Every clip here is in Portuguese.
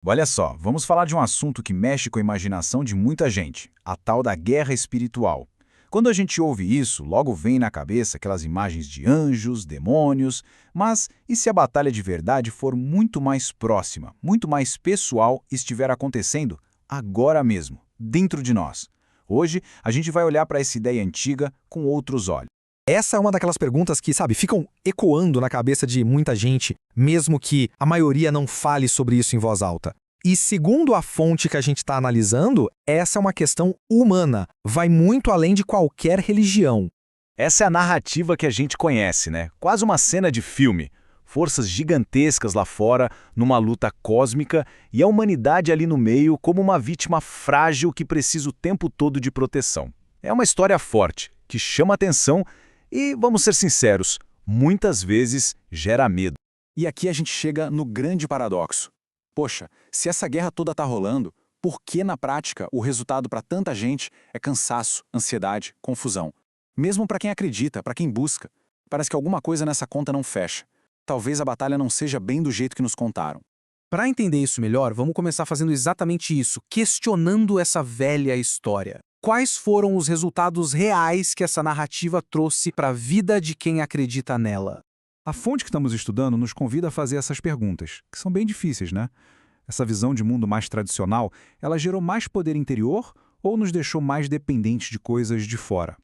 Olha só, vamos falar de um assunto que mexe com a imaginação de muita gente, a tal da guerra espiritual. Quando a gente ouve isso, logo vem na cabeça aquelas imagens de anjos, demônios, mas e se a batalha de verdade for muito mais próxima, muito mais pessoal e estiver acontecendo agora mesmo, dentro de nós? Hoje, a gente vai olhar para essa ideia antiga com outros olhos. Essa é uma daquelas perguntas que, sabe, ficam ecoando na cabeça de muita gente, mesmo que a maioria não fale sobre isso em voz alta. E segundo a fonte que a gente está analisando, essa é uma questão humana, vai muito além de qualquer religião. Essa é a narrativa que a gente conhece, né? Quase uma cena de filme. Forças gigantescas lá fora, numa luta cósmica, e a humanidade ali no meio como uma vítima frágil que precisa o tempo todo de proteção. É uma história forte, que chama atenção e, vamos ser sinceros, muitas vezes gera medo. E aqui a gente chega no grande paradoxo. Poxa, se essa guerra toda tá rolando, por que na prática o resultado para tanta gente é cansaço, ansiedade, confusão? Mesmo para quem acredita, para quem busca, parece que alguma coisa nessa conta não fecha. Talvez a batalha não seja bem do jeito que nos contaram. Para entender isso melhor, vamos começar fazendo exatamente isso, questionando essa velha história. Quais foram os resultados reais que essa narrativa trouxe para a vida de quem acredita nela? A fonte que estamos estudando nos convida a fazer essas perguntas, que são bem difíceis, né? Essa visão de mundo mais tradicional, ela gerou mais poder interior ou nos deixou mais dependentes de coisas de fora?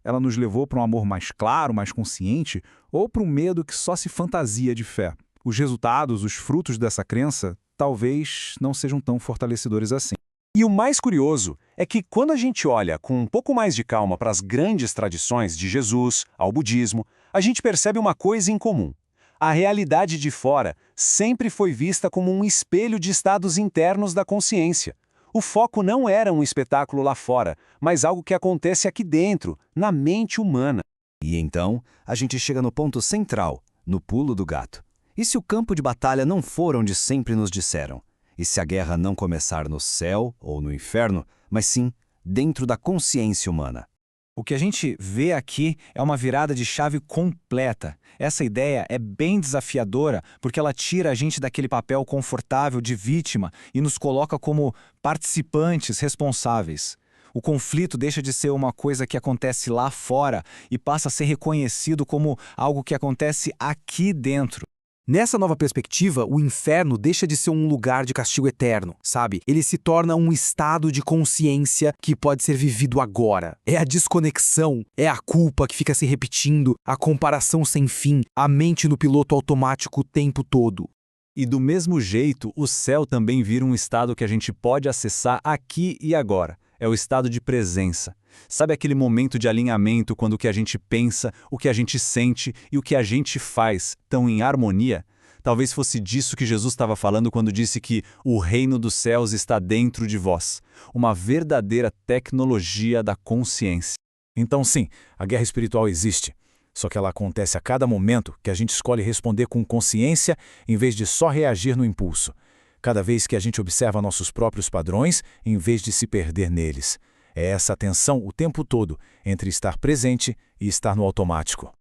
Ela nos levou para um amor mais claro, mais consciente, ou para um medo que só se fantasia de fé? Os resultados, os frutos dessa crença, talvez não sejam tão fortalecedores assim. E o mais curioso é que quando a gente olha com um pouco mais de calma para as grandes tradições de Jesus, ao budismo, a gente percebe uma coisa em comum. A realidade de fora sempre foi vista como um espelho de estados internos da consciência. O foco não era um espetáculo lá fora, mas algo que acontece aqui dentro, na mente humana. E então, a gente chega no ponto central, no pulo do gato. E se o campo de batalha não for onde sempre nos disseram? E se a guerra não começar no céu ou no inferno, mas sim dentro da consciência humana? O que a gente vê aqui é uma virada de chave completa. Essa ideia é bem desafiadora porque ela tira a gente daquele papel confortável de vítima e nos coloca como participantes responsáveis. O conflito deixa de ser uma coisa que acontece lá fora e passa a ser reconhecido como algo que acontece aqui dentro. Nessa nova perspectiva, o inferno deixa de ser um lugar de castigo eterno, sabe? Ele se torna um estado de consciência que pode ser vivido agora. É a desconexão, é a culpa que fica se repetindo, a comparação sem fim, a mente no piloto automático o tempo todo. E do mesmo jeito, o céu também vira um estado que a gente pode acessar aqui e agora. É o estado de presença. Sabe aquele momento de alinhamento quando o que a gente pensa, o que a gente sente e o que a gente faz estão em harmonia? Talvez fosse disso que Jesus estava falando quando disse que o reino dos céus está dentro de vós. Uma verdadeira tecnologia da consciência. Então sim, a guerra espiritual existe. Só que ela acontece a cada momento que a gente escolhe responder com consciência em vez de só reagir no impulso. Cada vez que a gente observa nossos próprios padrões, em vez de se perder neles. É essa tensão o tempo todo entre estar presente e estar no automático.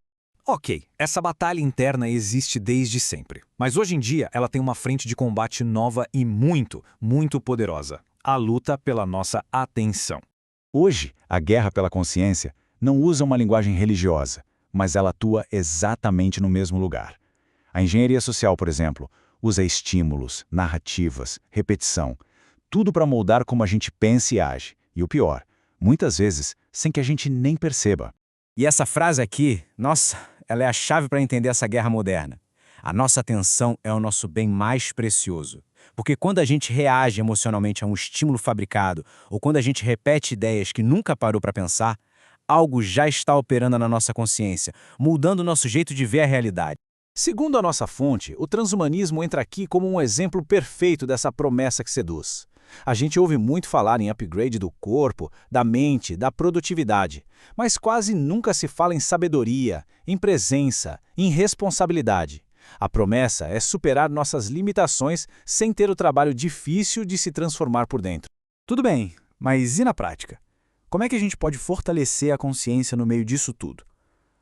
Ok, essa batalha interna existe desde sempre. Mas hoje em dia ela tem uma frente de combate nova e muito, muito poderosa. A luta pela nossa atenção. Hoje, a guerra pela consciência não usa uma linguagem religiosa, mas ela atua exatamente no mesmo lugar. A engenharia social, por exemplo, usa estímulos, narrativas, repetição, tudo para moldar como a gente pensa e age. E o pior, muitas vezes, sem que a gente nem perceba. E essa frase aqui, nossa, ela é a chave para entender essa guerra moderna. A nossa atenção é o nosso bem mais precioso. Porque quando a gente reage emocionalmente a um estímulo fabricado, ou quando a gente repete ideias que nunca parou para pensar, algo já está operando na nossa consciência, mudando o nosso jeito de ver a realidade. Segundo a nossa fonte, o transhumanismo entra aqui como um exemplo perfeito dessa promessa que seduz. A gente ouve muito falar em upgrade do corpo, da mente, da produtividade, mas quase nunca se fala em sabedoria, em presença, em responsabilidade. A promessa é superar nossas limitações sem ter o trabalho difícil de se transformar por dentro. Tudo bem, mas e na prática? Como é que a gente pode fortalecer a consciência no meio disso tudo?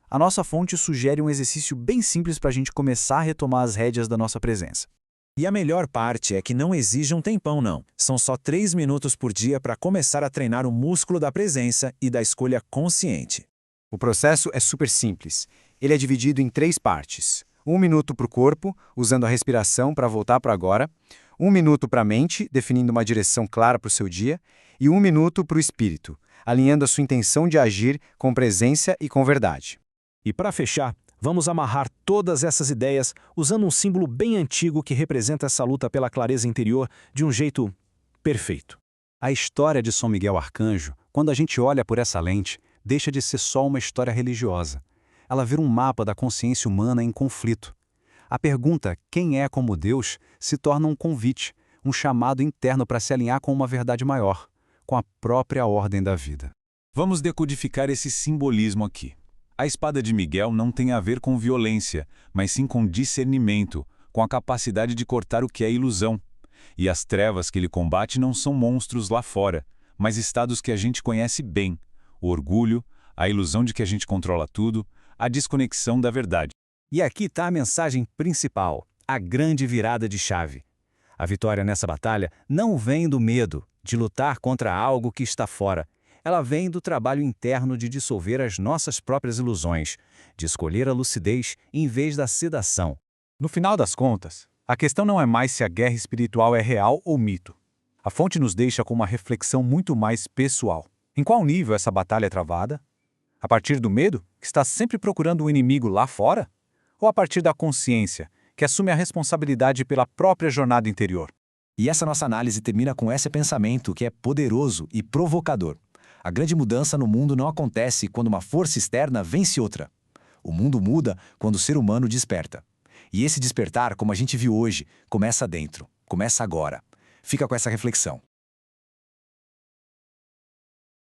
A nossa fonte sugere um exercício bem simples para a gente começar a retomar as rédeas da nossa presença. E a melhor parte é que não exige um tempão, não. São só 3 minutos por dia para começar a treinar o músculo da presença e da escolha consciente. O processo é super simples. Ele é dividido em 3 partes. 1 minuto para o corpo, usando a respiração para voltar para agora. 1 minuto para a mente, definindo uma direção clara para o seu dia. E 1 minuto para o espírito, alinhando a sua intenção de agir com presença e com verdade. E para fechar, vamos amarrar todas essas ideias usando um símbolo bem antigo que representa essa luta pela clareza interior de um jeito perfeito. A história de São Miguel Arcanjo, quando a gente olha por essa lente, deixa de ser só uma história religiosa. Ela vira um mapa da consciência humana em conflito. A pergunta "quem é como Deus?" se torna um convite, um chamado interno para se alinhar com uma verdade maior, com a própria ordem da vida. Vamos decodificar esse simbolismo aqui. A espada de Miguel não tem a ver com violência, mas sim com discernimento, com a capacidade de cortar o que é ilusão. E as trevas que ele combate não são monstros lá fora, mas estados que a gente conhece bem: o orgulho, a ilusão de que a gente controla tudo, a desconexão da verdade. E aqui está a mensagem principal, a grande virada de chave. A vitória nessa batalha não vem do medo de lutar contra algo que está fora. Ela vem do trabalho interno de dissolver as nossas próprias ilusões, de escolher a lucidez em vez da sedação. No final das contas, a questão não é mais se a guerra espiritual é real ou mito. A fonte nos deixa com uma reflexão muito mais pessoal. Em qual nível essa batalha é travada? A partir do medo, que está sempre procurando um inimigo lá fora? Ou a partir da consciência, que assume a responsabilidade pela própria jornada interior? E essa nossa análise termina com esse pensamento que é poderoso e provocador. A grande mudança no mundo não acontece quando uma força externa vence outra. O mundo muda quando o ser humano desperta. E esse despertar, como a gente viu hoje, começa dentro, começa agora. Fica com essa reflexão.